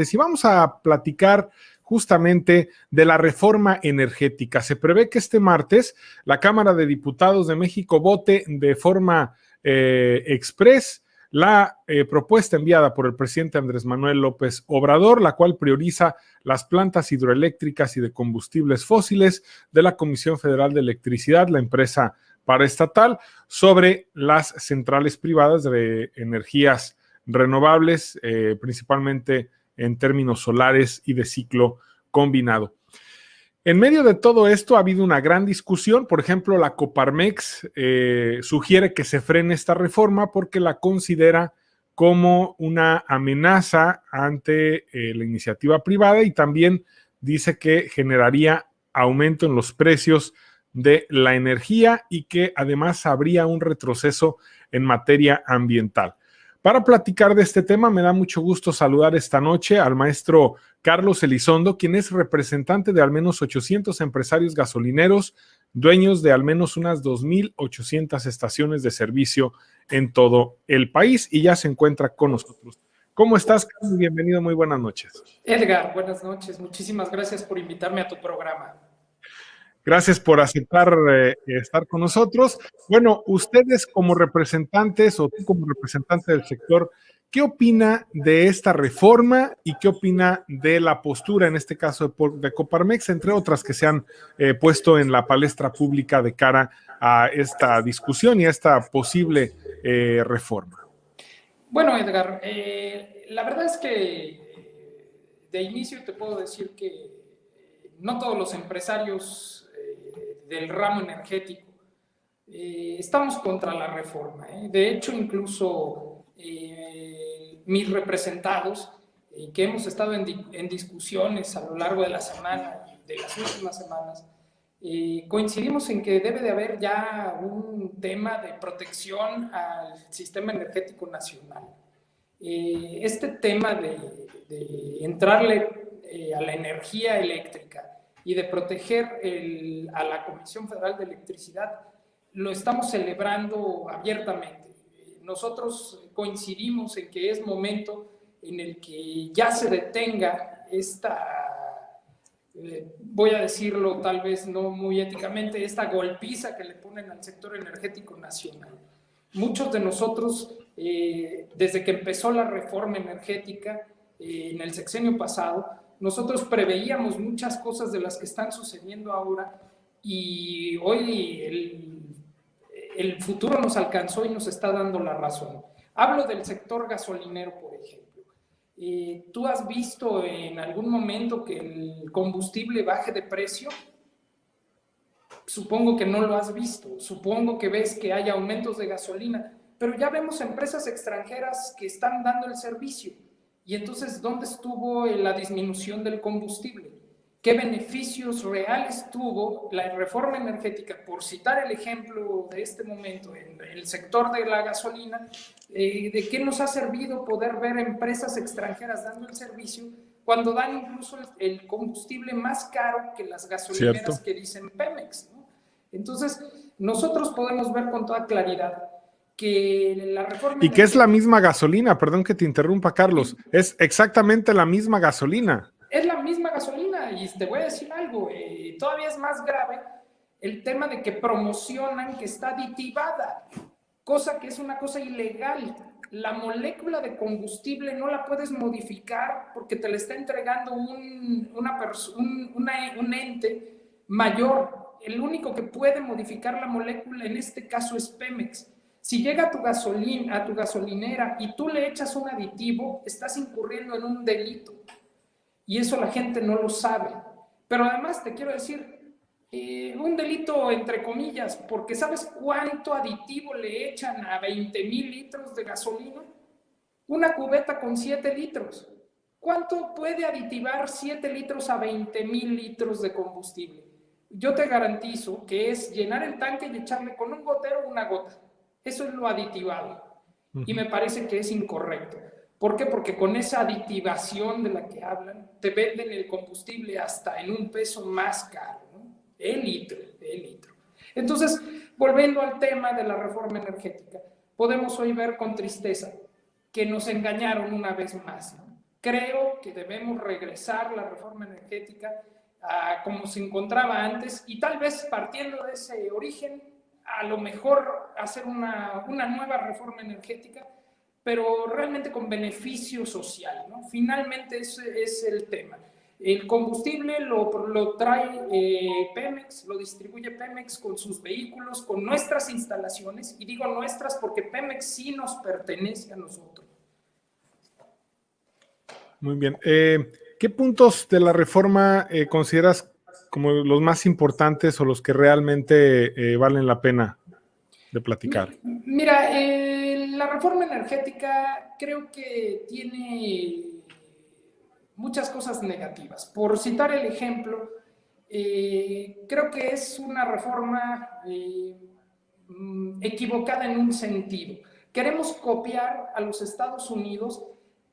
Y vamos a platicar justamente de la reforma energética. Se prevé que este martes la Cámara de Diputados de México vote de forma express la propuesta enviada por el presidente Andrés Manuel López Obrador, la cual prioriza las plantas hidroeléctricas y de combustibles fósiles de la Comisión Federal de Electricidad, la empresa paraestatal, sobre las centrales privadas de energías renovables, principalmente en términos solares y de ciclo combinado. En medio de todo esto ha habido una gran discusión. Por ejemplo, la Coparmex sugiere que se frene esta reforma porque la considera como una amenaza ante la iniciativa privada y también dice que generaría aumento en los precios de la energía y que además habría un retroceso en materia ambiental. Para platicar de este tema, me da mucho gusto saludar esta noche al maestro Carlos Elizondo, quien es representante de al menos 800 empresarios gasolineros, dueños de al menos unas 2,800 estaciones de servicio en todo el país, y ya se encuentra con nosotros. ¿Cómo estás, Carlos? Bienvenido, muy buenas noches. Edgar, buenas noches. Muchísimas gracias por invitarme a tu programa. Gracias por aceptar estar con nosotros. Bueno, ustedes como representantes o tú como representante del sector, ¿qué opina de esta reforma y qué opina de la postura, en este caso de Coparmex, entre otras que se han puesto en la palestra pública de cara a esta discusión y a esta posible reforma? Bueno, Edgar, la verdad es que de inicio te puedo decir que no todos los empresarios del ramo energético estamos contra la reforma. De hecho, incluso mis representados, que hemos estado en discusiones a lo largo de la semana, de las últimas semanas, coincidimos en que debe de haber ya un tema de protección al sistema energético nacional. Este tema de entrarle a la energía eléctrica y de proteger a la Comisión Federal de Electricidad, lo estamos celebrando abiertamente. Nosotros coincidimos en que es momento en el que ya se detenga esta, voy a decirlo tal vez no muy éticamente, esta golpiza que le ponen al sector energético nacional. Muchos de nosotros, desde que empezó la reforma energética en el sexenio pasado, nosotros preveíamos muchas cosas de las que están sucediendo ahora y hoy el futuro nos alcanzó y nos está dando la razón. Hablo del sector gasolinero, por ejemplo. ¿Tú has visto en algún momento que el combustible baje de precio? Supongo que no lo has visto. Supongo que ves que hay aumentos de gasolina, pero ya vemos empresas extranjeras que están dando el servicio. Y entonces, ¿dónde estuvo la disminución del combustible? ¿Qué beneficios reales tuvo la reforma energética? Por citar el ejemplo de este momento, en el sector de la gasolina, ¿de qué nos ha servido poder ver empresas extranjeras dando el servicio cuando dan incluso el combustible más caro que las gasolineras? ¿Cierto? Que dicen Pemex, ¿no? Entonces, nosotros podemos ver con toda claridad que la reforma... Y que es la misma gasolina, perdón que te interrumpa, Carlos, es exactamente la misma gasolina. Es la misma gasolina y te voy a decir algo, todavía es más grave el tema de que promocionan que está aditivada, cosa que es una cosa ilegal. La molécula de combustible no la puedes modificar porque te la está entregando un ente mayor. El único que puede modificar la molécula en este caso es Pemex. Si llega a tu gasolinera y tú le echas un aditivo, estás incurriendo en un delito. Y eso la gente no lo sabe. Pero además te quiero decir, un delito entre comillas, porque ¿sabes cuánto aditivo le echan a 20,000 litros de gasolina? Una cubeta con 7 litros. ¿Cuánto puede aditivar 7 litros a 20,000 litros de combustible? Yo te garantizo que es llenar el tanque y echarle con un gotero una gota. Eso es lo aditivado. Y me parece que es incorrecto. ¿Por qué? Porque con esa aditivación de la que hablan, te venden el combustible hasta en un peso más caro, ¿no? El litro. Entonces, volviendo al tema de la reforma energética, podemos hoy ver con tristeza que nos engañaron una vez más, ¿no? creo que debemos regresar la reforma energética a como se encontraba antes y tal vez partiendo de ese origen, a lo mejor hacer una nueva reforma energética, pero realmente con beneficio social, ¿no? Finalmente ese es el tema. El combustible lo trae Pemex, lo distribuye Pemex con sus vehículos, con nuestras instalaciones, y digo nuestras porque Pemex sí nos pertenece a nosotros. Muy bien. ¿Qué puntos de la reforma consideras como los más importantes o los que realmente valen la pena de platicar? Mira, la reforma energética creo que tiene muchas cosas negativas. Por citar el ejemplo, creo que es una reforma equivocada en un sentido. Queremos copiar a los Estados Unidos,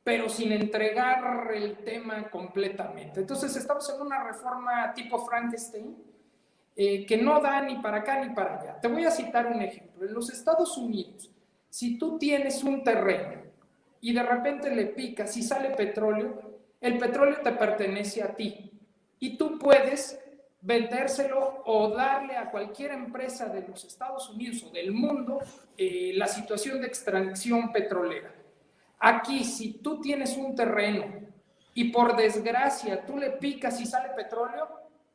pero sin entregar el tema completamente. Entonces estamos en una reforma tipo Frankenstein, que no da ni para acá ni para allá. Te voy a citar un ejemplo. En los Estados Unidos, si tú tienes un terreno y de repente le picas y sale petróleo, el petróleo te pertenece a ti y tú puedes vendérselo o darle a cualquier empresa de los Estados Unidos o del mundo la situación de extracción petrolera. Aquí, si tú tienes un terreno y por desgracia tú le picas y sale petróleo,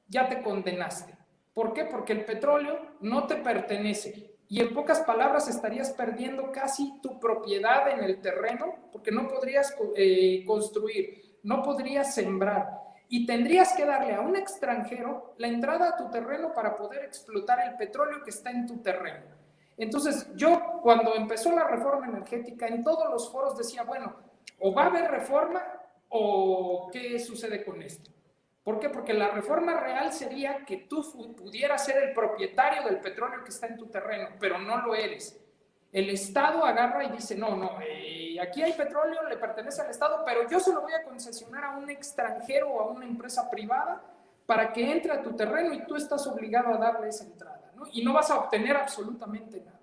ya te condenaste. ¿Por qué? Porque el petróleo no te pertenece y en pocas palabras estarías perdiendo casi tu propiedad en el terreno porque no podrías construir, no podrías sembrar y tendrías que darle a un extranjero la entrada a tu terreno para poder explotar el petróleo que está en tu terreno. Entonces, yo cuando empezó la reforma energética, en todos los foros decía, bueno, o va a haber reforma o ¿qué sucede con esto? ¿Por qué? Porque la reforma real sería que tú pudieras ser el propietario del petróleo que está en tu terreno, pero no lo eres. El Estado agarra y dice, no, aquí hay petróleo, le pertenece al Estado, pero yo se lo voy a concesionar a un extranjero o a una empresa privada para que entre a tu terreno y tú estás obligado a darle esa entrada, ¿no? Y no vas a obtener absolutamente nada.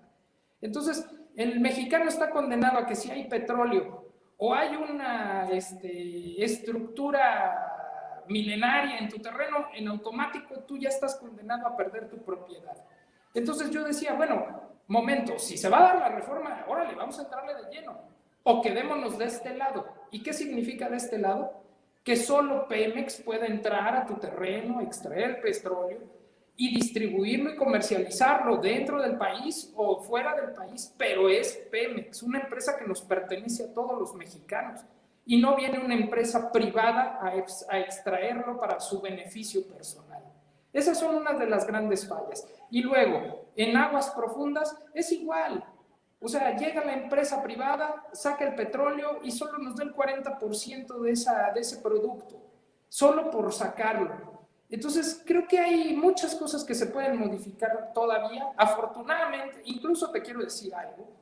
Entonces, el mexicano está condenado a que si hay petróleo o hay una estructura milenaria en tu terreno, en automático tú ya estás condenado a perder tu propiedad. Entonces yo decía, bueno, momento, si se va a dar la reforma, órale, vamos a entrarle de lleno, o quedémonos de este lado. ¿Y qué significa de este lado? Que solo Pemex puede entrar a tu terreno, extraer el petróleo y distribuirlo y comercializarlo dentro del país o fuera del país, pero es Pemex, una empresa que nos pertenece a todos los mexicanos. Y no viene una empresa privada a extraerlo para su beneficio personal. Esas son una de las grandes fallas. Y luego, en aguas profundas es igual. O sea, llega la empresa privada, saca el petróleo y solo nos da el 40% de ese producto, solo por sacarlo. Entonces, creo que hay muchas cosas que se pueden modificar todavía. Afortunadamente, incluso te quiero decir algo,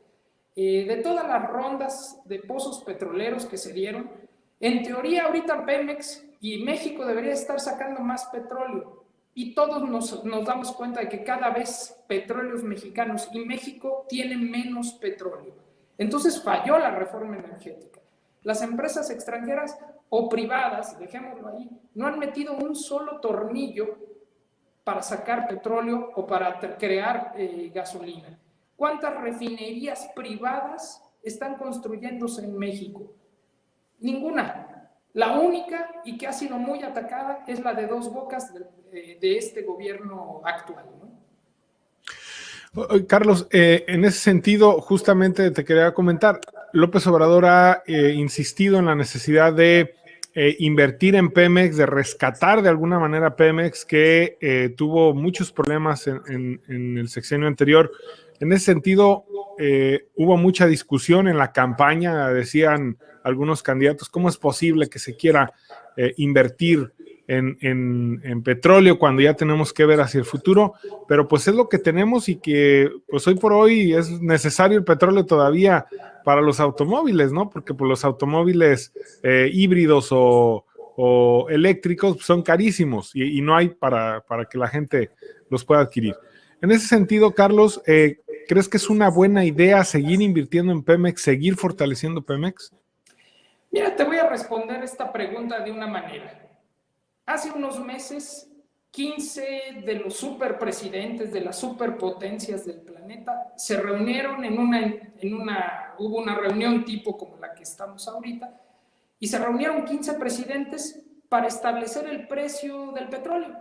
de todas las rondas de pozos petroleros que se dieron, en teoría ahorita Pemex y México debería estar sacando más petróleo y todos nos damos cuenta de que cada vez petróleos mexicanos y México tienen menos petróleo. Entonces falló la reforma energética. Las empresas extranjeras o privadas, dejémoslo ahí, no han metido un solo tornillo para sacar petróleo o para crear gasolina. ¿Cuántas refinerías privadas están construyéndose en México? Ninguna. La única y que ha sido muy atacada es la de Dos Bocas de este gobierno actual, ¿no? Carlos, en ese sentido, justamente te quería comentar, López Obrador ha insistido en la necesidad de invertir en Pemex, de rescatar de alguna manera Pemex, que tuvo muchos problemas en el sexenio anterior. En ese sentido, hubo mucha discusión en la campaña, decían algunos candidatos, ¿cómo es posible que se quiera invertir en petróleo cuando ya tenemos que ver hacia el futuro? Pero pues es lo que tenemos y que pues hoy por hoy es necesario el petróleo todavía para los automóviles, ¿no? Porque pues, los automóviles híbridos o eléctricos son carísimos y no hay para que la gente los pueda adquirir. En ese sentido, Carlos, ¿crees que es una buena idea seguir invirtiendo en Pemex, seguir fortaleciendo Pemex? Mira, te voy a responder esta pregunta de una manera. Hace unos meses, 15 de los superpresidentes de las superpotencias del planeta se reunieron hubo una reunión tipo como la que estamos ahorita, y se reunieron 15 presidentes para establecer el precio del petróleo,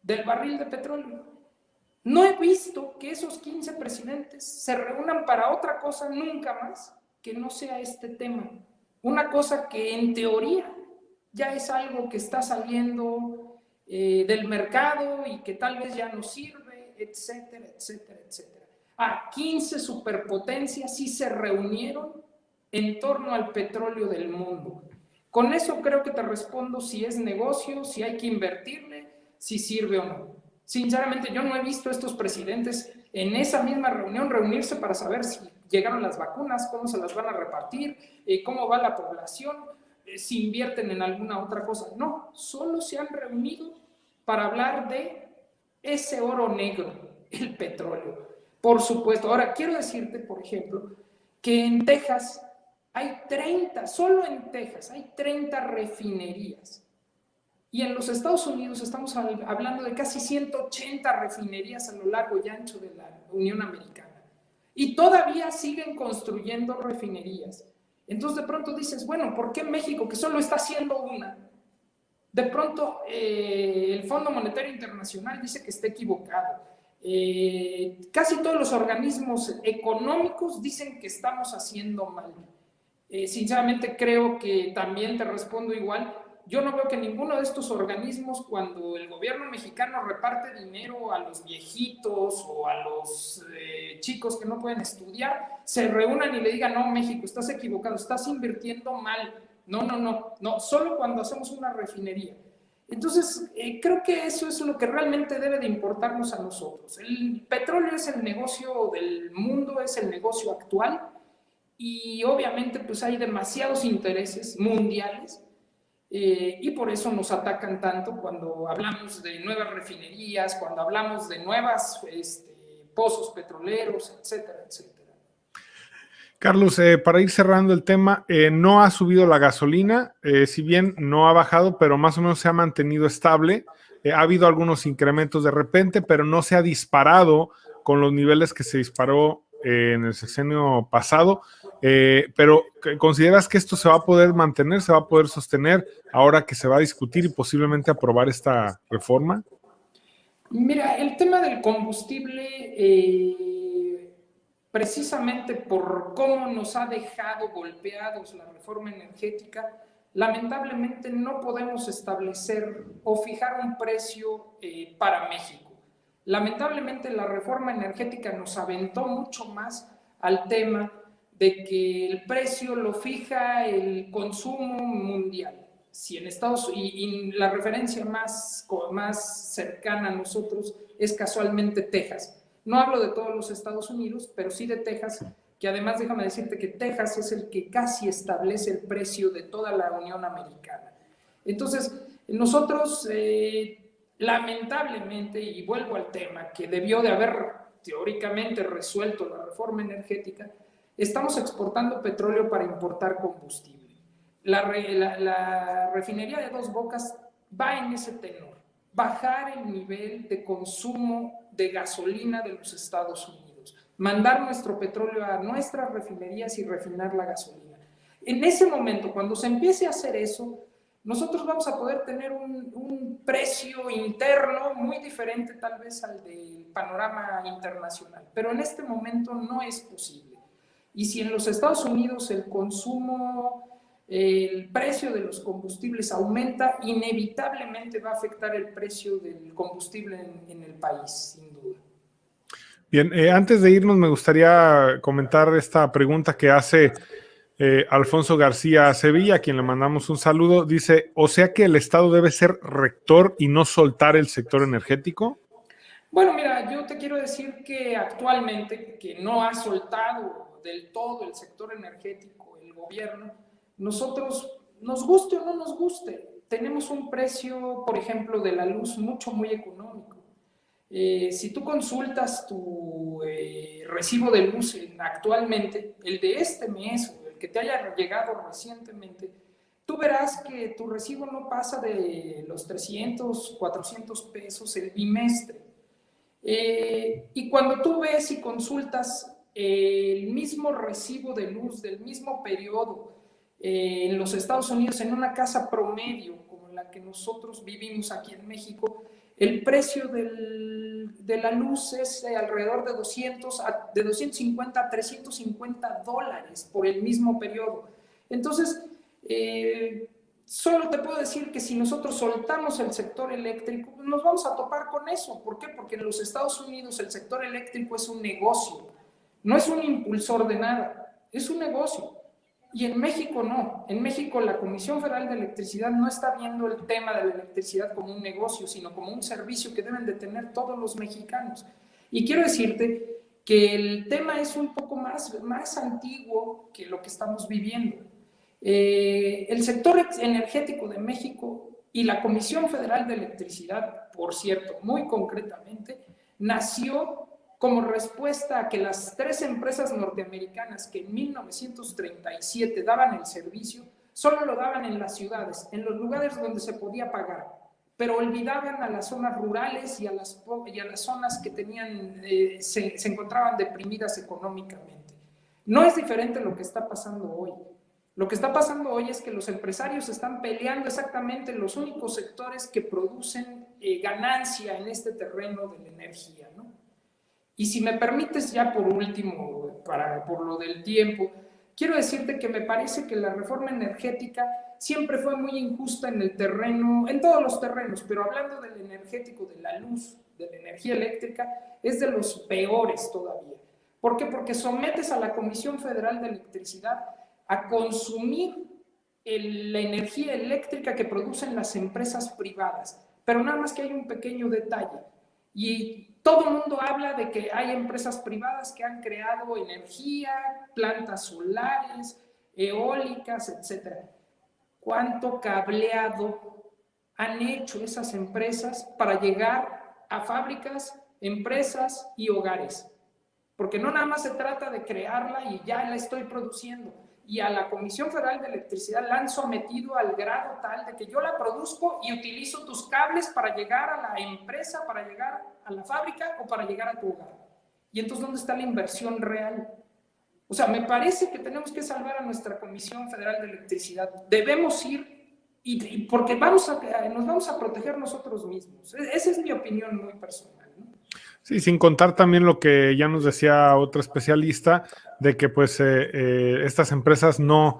del barril de petróleo. No he visto que esos 15 presidentes se reúnan para otra cosa nunca más que no sea este tema. Una cosa que en teoría ya es algo que está saliendo del mercado y que tal vez ya no sirve, etcétera, etcétera, etcétera. 15 superpotencias sí se reunieron en torno al petróleo del mundo. Con eso creo que te respondo si es negocio, si hay que invertirle, si sirve o no. Sinceramente, yo no he visto a estos presidentes en esa misma reunión reunirse para saber si llegaron las vacunas, cómo se las van a repartir, cómo va la población, si invierten en alguna otra cosa. No, solo se han reunido para hablar de ese oro negro, el petróleo. Por supuesto. Ahora, quiero decirte, por ejemplo, que en Texas hay 30, solo en Texas hay 30 refinerías. Y en los Estados Unidos estamos hablando de casi 180 refinerías a lo largo y ancho de la Unión Americana. Y todavía siguen construyendo refinerías. Entonces de pronto dices, bueno, ¿por qué México, que solo está haciendo una? De pronto el Fondo Monetario Internacional dice que está equivocado. Casi todos los organismos económicos dicen que estamos haciendo mal. Sinceramente creo que también te respondo igual. Yo no veo que ninguno de estos organismos, cuando el gobierno mexicano reparte dinero a los viejitos o a los chicos que no pueden estudiar, se reúnan y le digan, no, México, estás equivocado, estás invirtiendo mal. No, solo cuando hacemos una refinería. Entonces, creo que eso es lo que realmente debe de importarnos a nosotros. El petróleo es el negocio del mundo, es el negocio actual, y obviamente pues hay demasiados intereses mundiales. Y por eso nos atacan tanto cuando hablamos de nuevas refinerías, cuando hablamos de nuevas pozos petroleros, etcétera, etcétera. Carlos, para ir cerrando el tema, no ha subido la gasolina, si bien no ha bajado, pero más o menos se ha mantenido estable. Ha habido algunos incrementos de repente, pero no se ha disparado con los niveles que se disparó en el sexenio pasado. Pero ¿consideras que esto se va a poder mantener, se va a poder sostener ahora que se va a discutir y posiblemente aprobar esta reforma? Mira, el tema del combustible, precisamente por cómo nos ha dejado golpeados la reforma energética, lamentablemente no podemos establecer o fijar un precio para México. Lamentablemente la reforma energética nos aventó mucho más al tema de que el precio lo fija el consumo mundial. Si en Estados y la referencia más cercana a nosotros es casualmente Texas. No hablo de todos los Estados Unidos, pero sí de Texas, que además déjame decirte que Texas es el que casi establece el precio de toda la Unión Americana. Entonces, nosotros lamentablemente, y vuelvo al tema, que debió de haber teóricamente resuelto la reforma energética, estamos exportando petróleo para importar combustible. La refinería de Dos Bocas va en ese tenor, bajar el nivel de consumo de gasolina de los Estados Unidos, mandar nuestro petróleo a nuestras refinerías y refinar la gasolina. En ese momento, cuando se empiece a hacer eso, nosotros vamos a poder tener un precio interno muy diferente tal vez al del panorama internacional, pero en este momento no es posible. Y si en los Estados Unidos el consumo, el precio de los combustibles aumenta, inevitablemente va a afectar el precio del combustible en el país, sin duda. Bien, antes de irnos me gustaría comentar esta pregunta que hace Alfonso García Sevilla, a quien le mandamos un saludo. Dice, o sea que el Estado debe ser rector y no soltar el sector energético. Bueno, mira, yo te quiero decir que actualmente, que no ha soltado del todo el sector energético el gobierno, nosotros, nos guste o no nos guste, tenemos un precio, por ejemplo, de la luz muy económico. Si tú consultas tu recibo de luz actualmente, el de este mes o el que te haya llegado recientemente, tú verás que tu recibo no pasa de los 300, 400 pesos el bimestre. Y cuando tú ves y consultas el mismo recibo de luz del mismo periodo en los Estados Unidos, en una casa promedio como la que nosotros vivimos aquí en México, el precio de la luz es alrededor de 250 a 350 dólares por el mismo periodo. Entonces, solo te puedo decir que si nosotros soltamos el sector eléctrico, nos vamos a topar con eso. ¿Por qué? Porque en los Estados Unidos el sector eléctrico es un negocio, no es un impulsor de nada, es un negocio. Y en México no. En México la Comisión Federal de Electricidad no está viendo el tema de la electricidad como un negocio, sino como un servicio que deben de tener todos los mexicanos. Y quiero decirte que el tema es un poco más antiguo que lo que estamos viviendo. El sector energético de México y la Comisión Federal de Electricidad, por cierto, muy concretamente, nació como respuesta a que las 3 empresas norteamericanas que en 1937 daban el servicio, solo lo daban en las ciudades, en los lugares donde se podía pagar, pero olvidaban a las zonas rurales y a las zonas que tenían, se encontraban deprimidas económicamente. No es diferente lo que está pasando hoy. Lo que está pasando hoy es que los empresarios están peleando exactamente los únicos sectores que producen ganancia en este terreno de la energía, ¿no? Y si me permites ya por último, por lo del tiempo, quiero decirte que me parece que la reforma energética siempre fue muy injusta en el terreno, en todos los terrenos, pero hablando del energético, de la luz, de la energía eléctrica, es de los peores todavía. ¿Por qué? Porque sometes a la Comisión Federal de Electricidad a consumir la energía eléctrica que producen las empresas privadas. Pero nada más que hay un pequeño detalle. Y todo el mundo habla de que hay empresas privadas que han creado energía, plantas solares, eólicas, etc. ¿Cuánto cableado han hecho esas empresas para llegar a fábricas, empresas y hogares? Porque no nada más se trata de crearla y ya la estoy produciendo. Y a la Comisión Federal de Electricidad la han sometido al grado tal de que yo la produzco y utilizo tus cables para llegar a la empresa, para llegar a la fábrica o para llegar a tu hogar. Y entonces, ¿dónde está la inversión real? O sea, me parece que tenemos que salvar a nuestra Comisión Federal de Electricidad. Debemos ir porque nos vamos a proteger nosotros mismos. Esa es mi opinión muy personal, ¿no? Sí, sin contar también lo que ya nos decía otro especialista, de que pues estas empresas no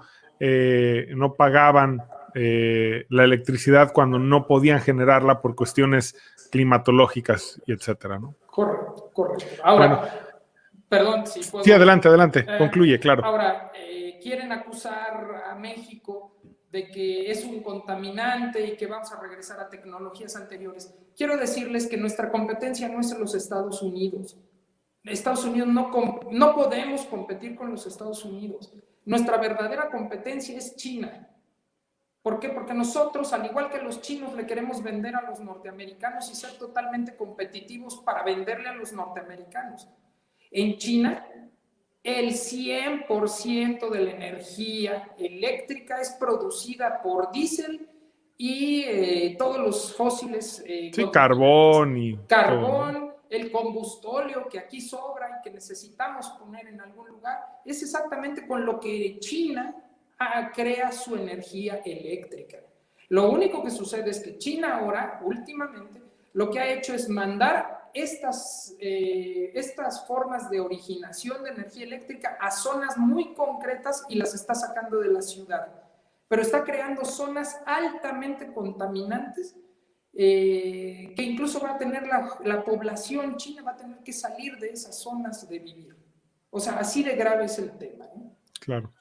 pagaban la electricidad cuando no podían generarla por cuestiones climatológicas y etcétera, ¿no? Correcto, correcto. Ahora, bueno, perdón, si puedo... Sí, adelante, concluye, claro. Ahora, quieren acusar a México de que es un contaminante y que vamos a regresar a tecnologías anteriores. Quiero decirles que nuestra competencia no es en los Estados Unidos. Estados Unidos no podemos competir con los Estados Unidos. Nuestra verdadera competencia es China. ¿Por qué? Porque nosotros, al igual que los chinos, le queremos vender a los norteamericanos y ser totalmente competitivos para venderle a los norteamericanos. En China, el 100% de la energía eléctrica es producida por diésel y todos los fósiles. Sí, carbón todo. El combustóleo que aquí sobra y que necesitamos poner en algún lugar, es exactamente con lo que China crea su energía eléctrica. Lo único que sucede es que China ahora, últimamente, lo que ha hecho es mandar estas formas de originación de energía eléctrica a zonas muy concretas y las está sacando de la ciudad. Pero está creando zonas altamente contaminantes que incluso va a tener la población china, va a tener que salir de esas zonas de vivir. O sea, así de grave es el tema, ¿no? Claro.